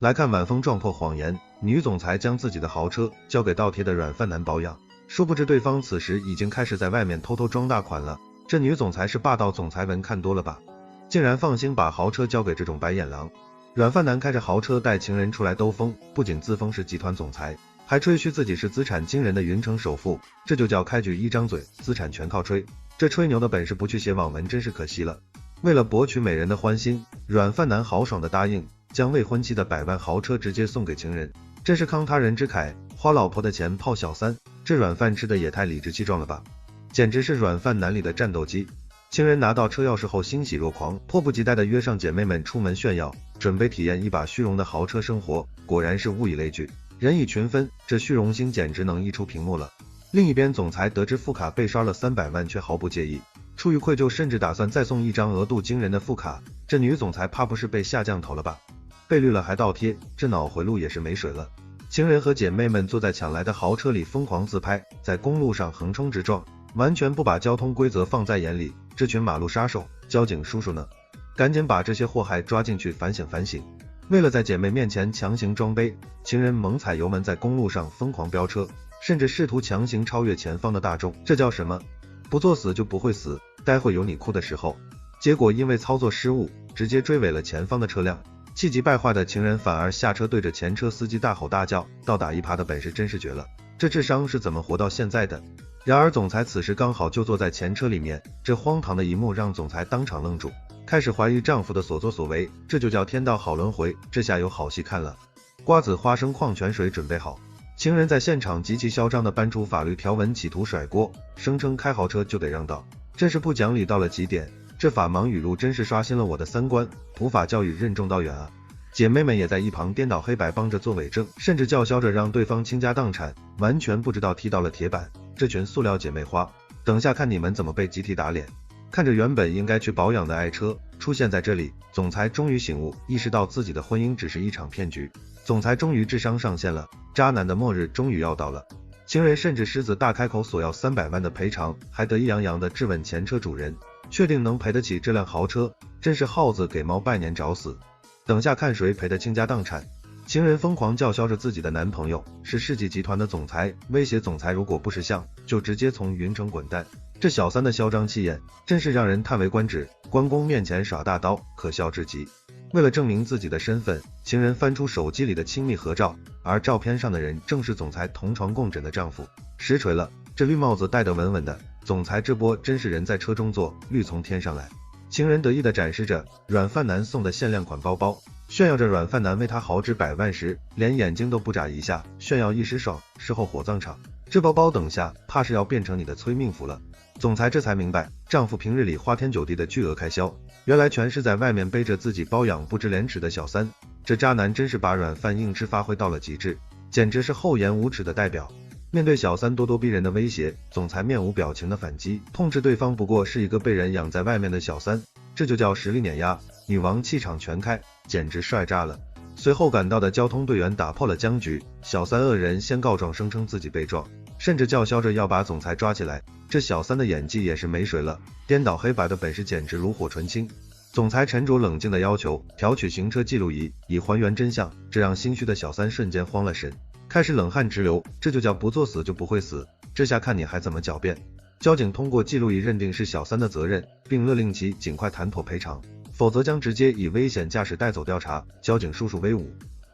来看晚风撞破谎言，女总裁将自己的豪车交给倒贴的软饭男保养，殊不知对方此时已经开始在外面偷偷装大款了。这女总裁是霸道总裁文看多了吧，竟然放心把豪车交给这种白眼狼。软饭男开着豪车带情人出来兜风，不仅自封是集团总裁，还吹嘘自己是资产惊人的云城首富，这就叫开局一张嘴，资产全靠吹。这吹牛的本事不去写网文真是可惜了。为了博取美人的欢心，软饭男豪爽的答应将未婚妻的100万豪车直接送给情人，真是慷他人之慨，花老婆的钱泡小三，这软饭吃的也太理直气壮了吧，简直是软饭男里的战斗机。情人拿到车钥匙后欣喜若狂，迫不及待地约上姐妹们出门炫耀，准备体验一把虚荣的豪车生活，果然是物以类聚，人以群分，这虚荣心简直能溢出屏幕了。另一边，总裁得知副卡被刷了300万，却毫不介意，出于愧疚，甚至打算再送一张额度惊人的副卡。这女总裁怕不是被下降头了吧？被绿了还倒贴，这脑回路也是没水了。情人和姐妹们坐在抢来的豪车里疯狂自拍，在公路上横冲直撞，完全不把交通规则放在眼里。这群马路杀手，交警叔叔呢？赶紧把这些祸害抓进去反省反省。为了在姐妹面前强行装杯，情人猛踩油门在公路上疯狂飙车，甚至试图强行超越前方的大众。这叫什么？不作死就不会死，待会有你哭的时候。结果因为操作失误，直接追尾了前方的车辆。气急败坏的情人反而下车对着前车司机大吼大叫，倒打一耙的本事真是绝了，这智商是怎么活到现在的？然而总裁此时刚好就坐在前车里面，这荒唐的一幕让总裁当场愣住，开始怀疑丈夫的所作所为，这就叫天道好轮回，这下有好戏看了。瓜子花生矿泉水准备好。情人在现场极其嚣张地搬出法律条文，企图甩锅，声称开豪车就得让道，真是不讲理到了极点。这法盲语录真是刷新了我的三观，普法教育任重道远啊。姐妹们也在一旁颠倒黑白帮着做伪证，甚至叫嚣着让对方倾家荡产，完全不知道踢到了铁板。这群塑料姐妹花，等下看你们怎么被集体打脸。看着原本应该去保养的爱车出现在这里，总裁终于醒悟，意识到自己的婚姻只是一场骗局。总裁终于智商上线了，渣男的末日终于要到了。情人甚至狮子大开口索要300万的赔偿，还得意洋洋地质问前车主人，确定能赔得起这辆豪车，真是耗子给猫拜年找死。等下看谁赔得倾家荡产。情人疯狂叫嚣着自己的男朋友是世纪集团的总裁，威胁总裁如果不识相，就直接从云城滚蛋。这小三的嚣张气焰真是让人叹为观止，关公面前耍大刀，可笑至极。为了证明自己的身份，情人翻出手机里的亲密合照，而照片上的人正是总裁同床共枕的丈夫。实锤了，这绿帽子戴得稳稳的，总裁这波真是人在车中坐，绿从天上来。情人得意地展示着软饭男送的限量款包包，炫耀着软饭男为她豪掷100万时，连眼睛都不眨一下，炫耀一时爽，事后火葬场。这包包等下怕是要变成你的催命符了。总裁这才明白，丈夫平日里花天酒地的巨额开销，原来全是在外面背着自己包养不知廉耻的小三。这渣男真是把软饭硬吃发挥到了极致，简直是厚颜无耻的代表。面对小三咄咄逼人的威胁，总裁面无表情的反击，痛斥对方不过是一个被人养在外面的小三，这就叫实力碾压，女王气场全开，简直帅炸了。随后赶到的交通队员打破了僵局，小三恶人先告状，声称自己被撞，甚至叫嚣着要把总裁抓起来。这小三的演技也是没水了，颠倒黑白的本事简直炉火纯青。总裁沉着冷静的要求调取行车记录仪，以还原真相，这让心虚的小三瞬间慌了神，开始冷汗直流。这就叫不作死就不会死，这下看你还怎么狡辩。交警通过记录仪认定是小三的责任，并勒令其尽快谈妥赔偿，否则将直接以危险驾驶带走调查。交警叔叔威武。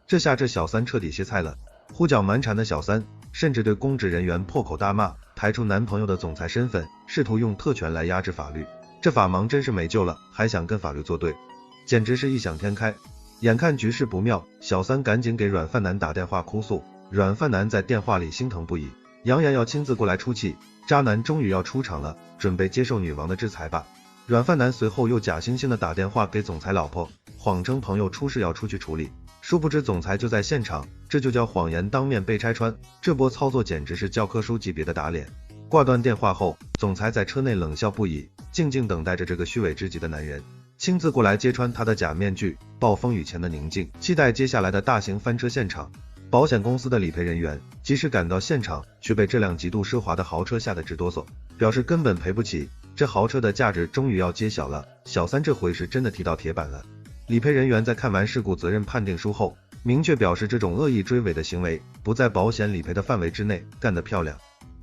这下这小三彻底歇菜了，胡搅蛮缠的小三甚至对公职人员破口大骂，抬出男朋友的总裁身份，试图用特权来压制法律。这法盲真是没救了，还想跟法律作对，简直是异想天开。眼看局势不妙，小三赶紧给软饭男打电话哭诉。软饭男在电话里心疼不已，扬言要亲自过来出气。渣男终于要出场了，准备接受女王的制裁吧。软饭男随后又假惺惺的打电话给总裁老婆，谎称朋友出事要出去处理，殊不知总裁就在现场，这就叫谎言当面被拆穿。这波操作简直是教科书级别的打脸。挂断电话后，总裁在车内冷笑不已，静静等待着这个虚伪至极的男人亲自过来揭穿他的假面具。暴风雨前的宁静，期待接下来的大型翻车现场。保险公司的理赔人员及时赶到现场，却被这辆极度奢华的豪车吓得直哆嗦，表示根本赔不起。这豪车的价值终于要揭晓了，小三这回是真的踢到铁板了。理赔人员在看完事故责任判定书后，明确表示这种恶意追尾的行为不在保险理赔的范围之内，干得漂亮。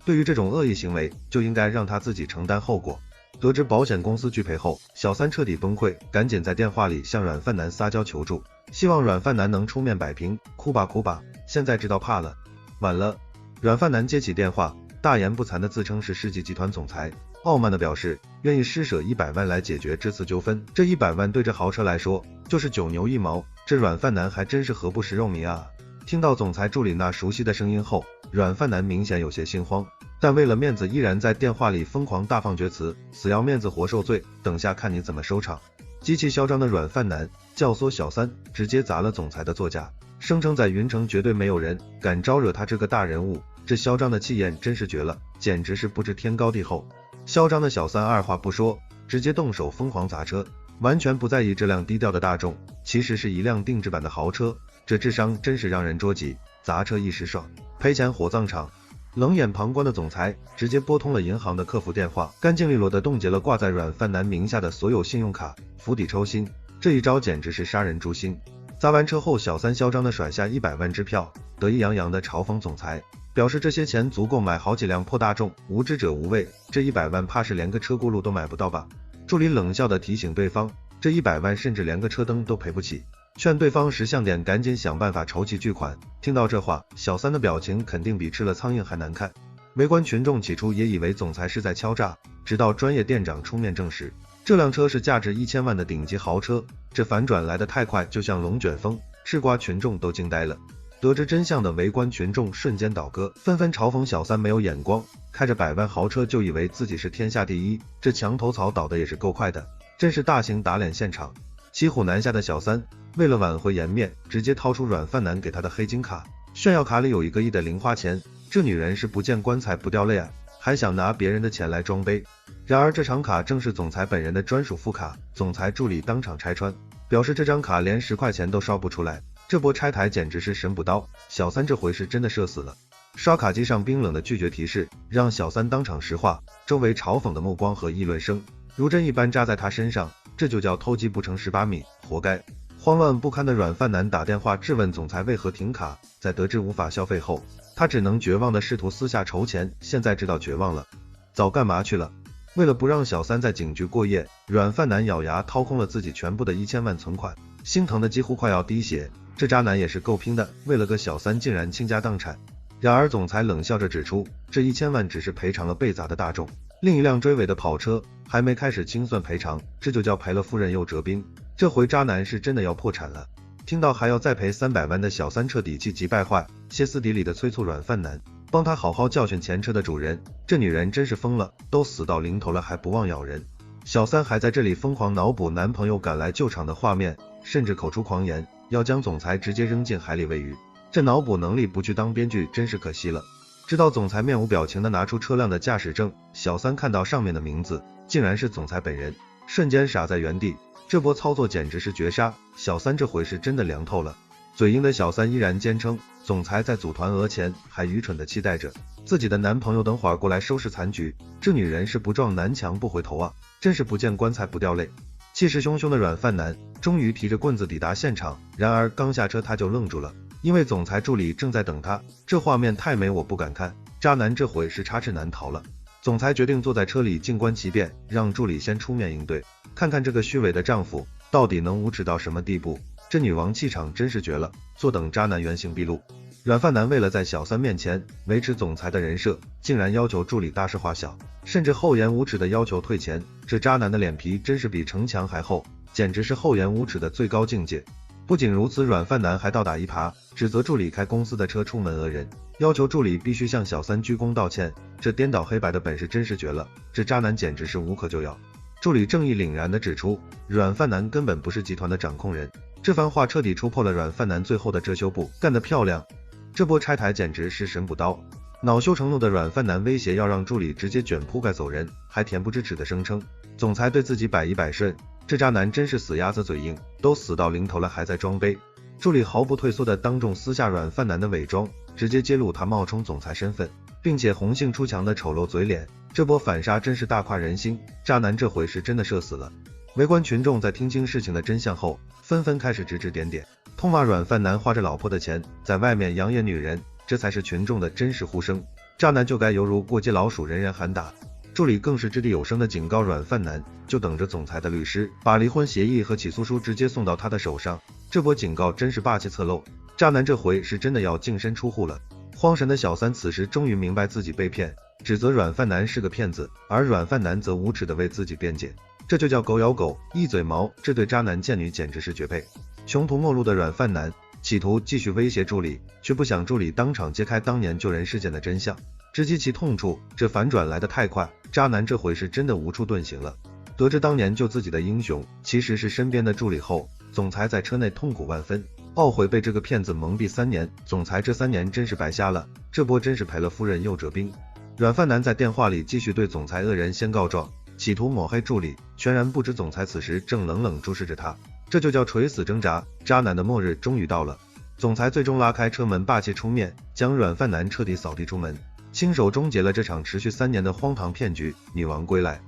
对于这种恶意行为，就应该让他自己承担后果。得知保险公司拒赔后，小三彻底崩溃，赶紧在电话里向软饭男撒娇求助，希望软饭男能出面摆平。哭吧哭吧，现在知道怕了。晚了，软饭男接起电话，大言不惭地自称是世纪集团总裁，傲慢地表示愿意施舍100万来解决这次纠纷。这100万对这豪车来说就是9牛1毛，这软饭男还真是何不食肉糜啊！听到总裁助理那熟悉的声音后，软饭男明显有些心慌，但为了面子依然在电话里疯狂大放厥词，死要面子活受罪，等下看你怎么收场。极其嚣张的软饭男教唆小三直接砸了总裁的座驾，声称在云城绝对没有人敢招惹他这个大人物。这嚣张的气焰真是绝了，简直是不知天高地厚。嚣张的小三二话不说，直接动手疯狂砸车，完全不在意这辆低调的大众其实是一辆定制版的豪车，这智商真是让人捉急。砸车一时爽，赔钱火葬场。冷眼旁观的总裁直接拨通了银行的客服电话，干净利落地冻结了挂在软饭男名下的所有信用卡，釜底抽薪。这一招简直是杀人诛心。砸完车后，小三嚣张地甩下100万支票，得意洋洋地嘲讽总裁，表示这些钱足够买好几辆破大众，无知者无畏，这100万怕是连个车轱辘都买不到吧。助理冷笑地提醒对方，这100万甚至连个车灯都赔不起，劝对方识相点，赶紧想办法筹齐巨款。听到这话，小三的表情肯定比吃了苍蝇还难看。围观群众起初也以为总裁是在敲诈，直到专业店长出面证实，这辆车是价值1000万的顶级豪车。这反转来得太快，就像龙卷风，吃瓜群众都惊呆了。得知真相的围观群众瞬间倒戈，纷纷嘲讽小三没有眼光，开着100万豪车就以为自己是天下第一，这墙头草倒的也是够快的，真是大型打脸现场。骑虎难下的小三为了挽回颜面，直接掏出软饭男给他的黑金卡，炫耀卡里有1个亿的零花钱。这女人是不见棺材不掉泪啊，还想拿别人的钱来装杯。然而这张卡正是总裁本人的专属副卡，总裁助理当场拆穿，表示这张卡连10块钱都烧不出来。这波拆台简直是神补刀，小三这回是真的社死了。刷卡机上冰冷的拒绝提示让小三当场石化，周围嘲讽的目光和议论声如针一般扎在他身上，这就叫偷鸡不成18米，活该。慌乱不堪的软饭男打电话质问总裁为何停卡，在得知无法消费后，他只能绝望的试图私下筹钱，现在知道绝望了，早干嘛去了。为了不让小三在警局过夜，软饭男咬牙掏空了自己全部的1000万存款，心疼的几乎快要滴血。这渣男也是够拼的，为了个小三竟然倾家荡产。然而总裁冷笑着指出，这1000万只是赔偿了被砸的大众，另一辆追尾的跑车还没开始清算赔偿，这就叫赔了夫人又折兵。这回渣男是真的要破产了。听到还要再赔300万的小三彻底气急败坏，歇斯底里的催促软饭男帮他好好教训前车的主人。这女人真是疯了，都死到临头了还不忘咬人。小三还在这里疯狂脑补男朋友赶来救场的画面，甚至口出狂言要将总裁直接扔进海里喂鱼。这脑补能力不去当编剧真是可惜了。直到总裁面无表情地拿出车辆的驾驶证，小三看到上面的名字竟然是总裁本人，瞬间傻在原地。这波操作简直是绝杀，小三这回是真的凉透了。嘴硬的小三依然坚称总裁在组团额前还愚蠢地期待着自己的男朋友等会儿过来收拾残局。这女人是不撞南墙不回头啊，真是不见棺材不掉泪。气势汹汹的软饭男终于提着棍子抵达现场，然而刚下车他就愣住了，因为总裁助理正在等他。这画面太美我不敢看，渣男这回是插翅难逃了。总裁决定坐在车里静观其变，让助理先出面应对，看看这个虚伪的丈夫到底能无耻到什么地步。这女王气场真是绝了，坐等渣男原形毕露。软饭男为了在小三面前维持总裁的人设，竟然要求助理大事化小，甚至厚颜无耻的要求退钱。这渣男的脸皮真是比城墙还厚，简直是厚颜无耻的最高境界。不仅如此，软饭男还倒打一耙，指责助理开公司的车出门讹人，要求助理必须向小三鞠躬道歉。这颠倒黑白的本事真是绝了，这渣男简直是无可救药。助理正义凛然地指出，软饭男根本不是集团的掌控人。这番话彻底戳破了软饭男最后的遮羞布，干得漂亮。这波拆台简直是神补刀。恼羞成怒的软饭男威胁要让助理直接卷铺盖走人，还恬不知耻地声称总裁对自己百依百顺。这渣男真是死鸭子嘴硬，都死到临头了还在装杯。助理毫不退缩地当众撕下软饭男的伪装，直接揭露他冒充总裁身份，并且红杏出墙的丑陋嘴脸。这波反杀真是大快人心，渣男这回是真的社死了。围观群众在听清事情的真相后，纷纷开始指指点点，痛骂软饭男花着老婆的钱在外面养眼女人，这才是群众的真实呼声。渣男就该犹如过街老鼠，人人喊打。助理更是掷地有声的警告软饭男，就等着总裁的律师把离婚协议和起诉书直接送到他的手上。这波警告真是霸气侧漏，渣男这回是真的要净身出户了。慌神的小三此时终于明白自己被骗，指责软饭男是个骗子，而软饭男则无耻的为自己辩解。这就叫狗咬狗，一嘴毛，这对渣男贱女简直是绝配。穷途末路的软饭男企图继续威胁助理，却不想助理当场揭开当年救人事件的真相，直击其痛处。这反转来得太快，渣男这回是真的无处遁形了。得知当年救自己的英雄其实是身边的助理后，总裁在车内痛苦万分，懊悔被这个骗子蒙蔽3年，总裁这3年真是白瞎了，这波真是赔了夫人又折兵。软饭男在电话里继续对总裁恶人先告状，企图抹黑助理，全然不知总裁此时正冷冷注视着他，这就叫垂死挣扎。渣男的末日终于到了，总裁最终拉开车门，霸气出面，将软饭男彻底扫地出门，亲手终结了这场持续3年的荒唐骗局。女王归来，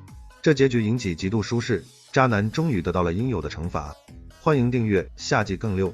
这结局引起极度舒适，渣男终于得到了应有的惩罚。欢迎订阅，下季更溜。